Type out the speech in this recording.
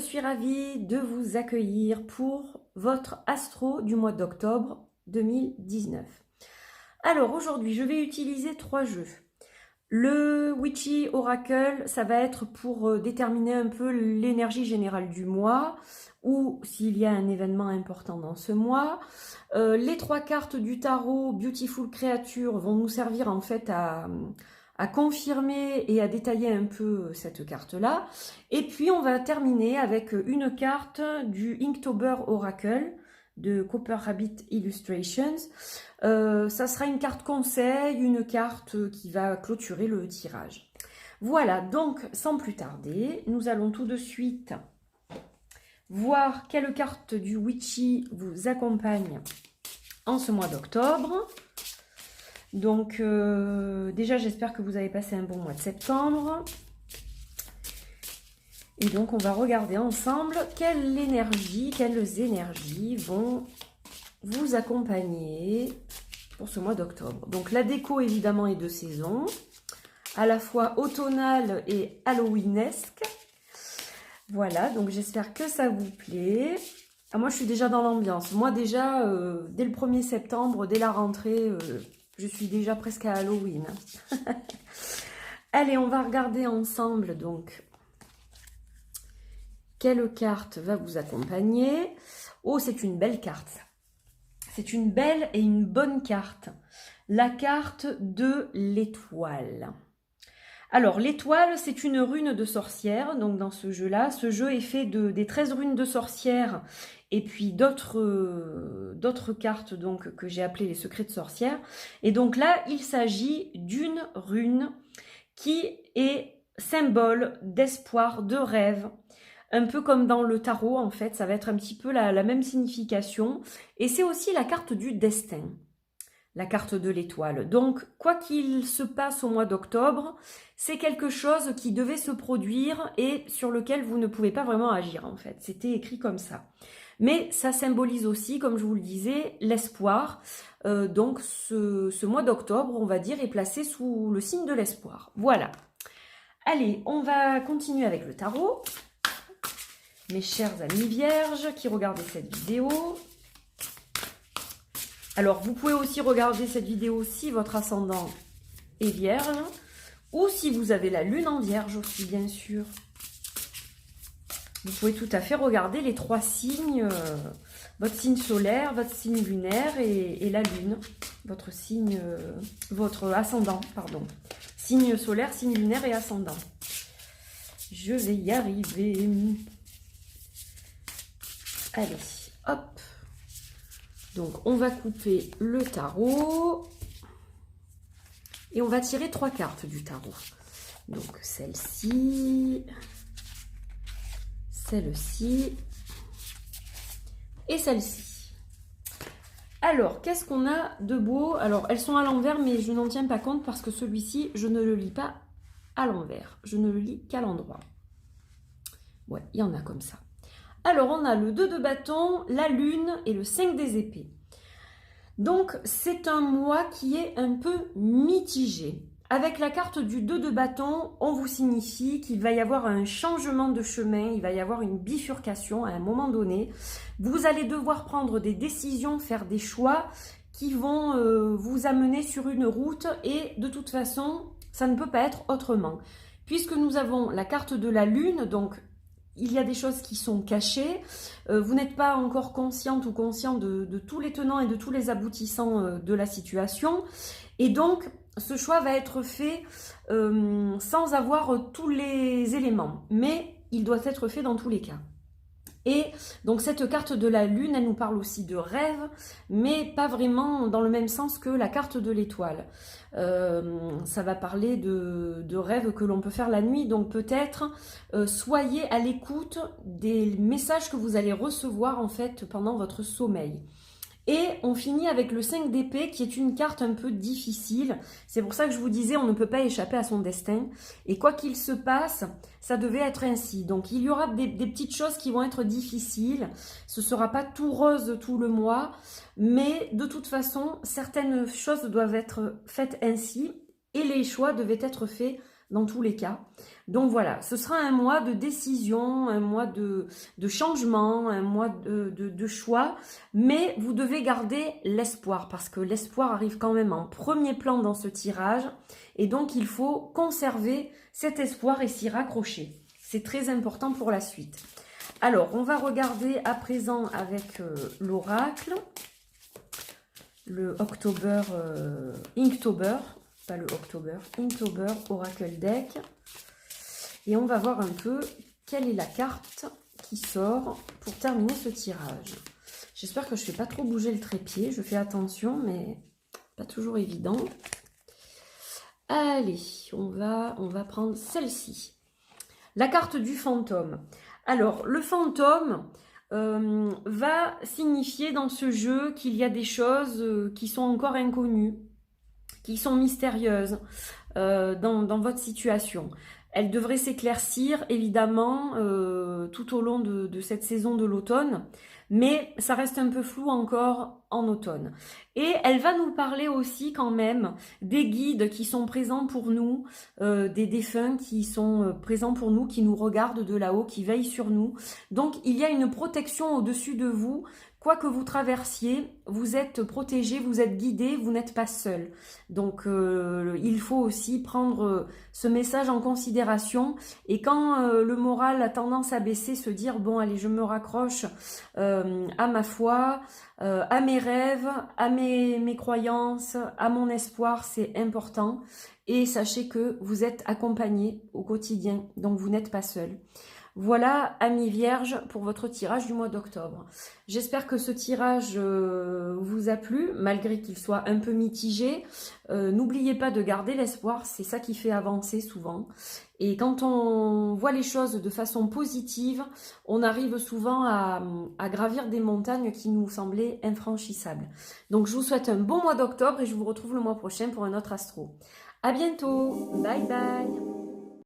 suis ravie de vous accueillir pour votre astro du mois d'octobre 2019. Alors aujourd'hui, je vais utiliser 3 jeux. Le Witchy Oracle, ça va être pour déterminer un peu l'énergie générale du mois ou s'il y a un événement important dans ce mois. Les 3 cartes du tarot Beautiful Creature vont nous servir en fait à confirmer et à détailler un peu cette carte-là. Et puis on va terminer avec une carte du Inktober Oracle de Copper Rabbit Illustrations. Ça sera une carte conseil, une carte qui va clôturer le tirage. Voilà, donc sans plus tarder, nous allons tout de suite voir quelle carte du Witchy vous accompagne en ce mois d'octobre. Donc déjà j'espère que vous avez passé un bon mois de septembre. Et donc on va regarder ensemble quelles énergies vont vous accompagner pour ce mois d'octobre. Donc la déco évidemment est de saison, à la fois automnale et halloweenesque. Voilà, donc j'espère que ça vous plaît. Ah, moi je suis déjà dans l'ambiance. Moi déjà, dès le 1er septembre, dès la rentrée, je suis déjà presque à Halloween. Allez, on va regarder ensemble donc quelle carte va vous accompagner. Oh, c'est une belle carte. C'est une belle et une bonne carte. La carte de l'étoile. Alors, l'étoile, c'est une rune de sorcière. Donc, dans ce jeu-là, ce jeu est fait des 13 runes de sorcière et puis d'autres cartes donc, que j'ai appelées les secrets de sorcière. Et donc là, il s'agit d'une rune qui est symbole d'espoir, de rêve. Un peu comme dans le tarot, en fait, ça va être un petit peu la même signification. Et c'est aussi la carte du destin, la carte de l'étoile. Donc, quoi qu'il se passe au mois d'octobre, c'est quelque chose qui devait se produire et sur lequel vous ne pouvez pas vraiment agir, en fait. C'était écrit comme ça. Mais ça symbolise aussi, comme je vous le disais, l'espoir. Donc, ce mois d'octobre, on va dire, est placé sous le signe de l'espoir. Voilà. Allez, on va continuer avec le tarot. Mes chers amis vierges qui regardez cette vidéo. Alors, vous pouvez aussi regarder cette vidéo si votre ascendant est vierge ou si vous avez la lune en vierge aussi, bien sûr. Vous pouvez tout à fait regarder les 3 signes, votre signe solaire, votre signe lunaire et la lune, votre ascendant, pardon. Signe solaire, signe lunaire et ascendant. Je vais y arriver. Allez, hop. Donc, on va couper le tarot. Et on va tirer 3 cartes du tarot. Donc, celle-ci, celle-ci et celle-ci. Alors, qu'est-ce qu'on a de beau? Alors, elles sont à l'envers, mais je n'en tiens pas compte parce que celui-ci, je ne le lis pas à l'envers. Je ne le lis qu'à l'endroit. Ouais, il y en a comme ça. Alors, on a le 2 de bâton, la lune et le 5 des épées. Donc, c'est un mois qui est un peu mitigé. Avec la carte du 2 de bâton, on vous signifie qu'il va y avoir un changement de chemin, il va y avoir une bifurcation à un moment donné. Vous allez devoir prendre des décisions, faire des choix qui vont vous amener sur une route et de toute façon, ça ne peut pas être autrement. Puisque nous avons la carte de la lune, donc il y a des choses qui sont cachées, vous n'êtes pas encore consciente ou conscient de tous les tenants et de tous les aboutissants de la situation. Et donc, ce choix va être fait sans avoir tous les éléments. Mais il doit être fait dans tous les cas. Et donc cette carte de la lune, elle nous parle aussi de rêve, mais pas vraiment dans le même sens que la carte de l'étoile. Ça va parler de rêves que l'on peut faire la nuit, donc peut-être soyez à l'écoute des messages que vous allez recevoir en fait pendant votre sommeil. Et on finit avec le 5 d'épée qui est une carte un peu difficile. C'est pour ça que je vous disais, on ne peut pas échapper à son destin. Et quoi qu'il se passe, ça devait être ainsi. Donc il y aura des petites choses qui vont être difficiles. Ce ne sera pas tout rose tout le mois. Mais de toute façon, certaines choses doivent être faites ainsi. Et les choix devaient être faits dans tous les cas. Donc voilà, ce sera un mois de décision, un mois de changement, un mois de choix, mais vous devez garder l'espoir, parce que l'espoir arrive quand même en premier plan dans ce tirage, et donc il faut conserver cet espoir et s'y raccrocher. C'est très important pour la suite. Alors, on va regarder à présent avec l'oracle, le October, Inktober, pas le October, Inktober Oracle Deck. Et on va voir un peu quelle est la carte qui sort pour terminer ce tirage. J'espère que je ne fais pas trop bouger le trépied, je fais attention, mais pas toujours évident. Allez, on va prendre celle-ci. La carte du fantôme. Alors, le fantôme va signifier dans ce jeu qu'il y a des choses qui sont encore inconnues, qui sont mystérieuses dans votre situation. Elles devraient s'éclaircir, évidemment, tout au long de cette saison de l'automne, mais ça reste un peu flou encore en automne. Et elle va nous parler aussi quand même des guides qui sont présents pour nous, des défunts qui sont présents pour nous, qui nous regardent de là-haut, qui veillent sur nous. Donc il y a une protection au-dessus de vous. Quoi que vous traversiez, vous êtes protégé, vous êtes guidé, vous n'êtes pas seul. Donc il faut aussi prendre ce message en considération. Et quand le moral a tendance à baisser, se dire bon allez, je me raccroche à ma foi, à mes rêves, à mes croyances, à mon espoir, c'est important. Et sachez que vous êtes accompagné au quotidien, donc vous n'êtes pas seul. Voilà, amis vierges, pour votre tirage du mois d'octobre. J'espère que ce tirage vous a plu, malgré qu'il soit un peu mitigé. N'oubliez pas de garder l'espoir, c'est ça qui fait avancer souvent. Et quand on voit les choses de façon positive, on arrive souvent à gravir des montagnes qui nous semblaient infranchissables. Donc je vous souhaite un bon mois d'octobre et je vous retrouve le mois prochain pour un autre astro. À bientôt, bye bye.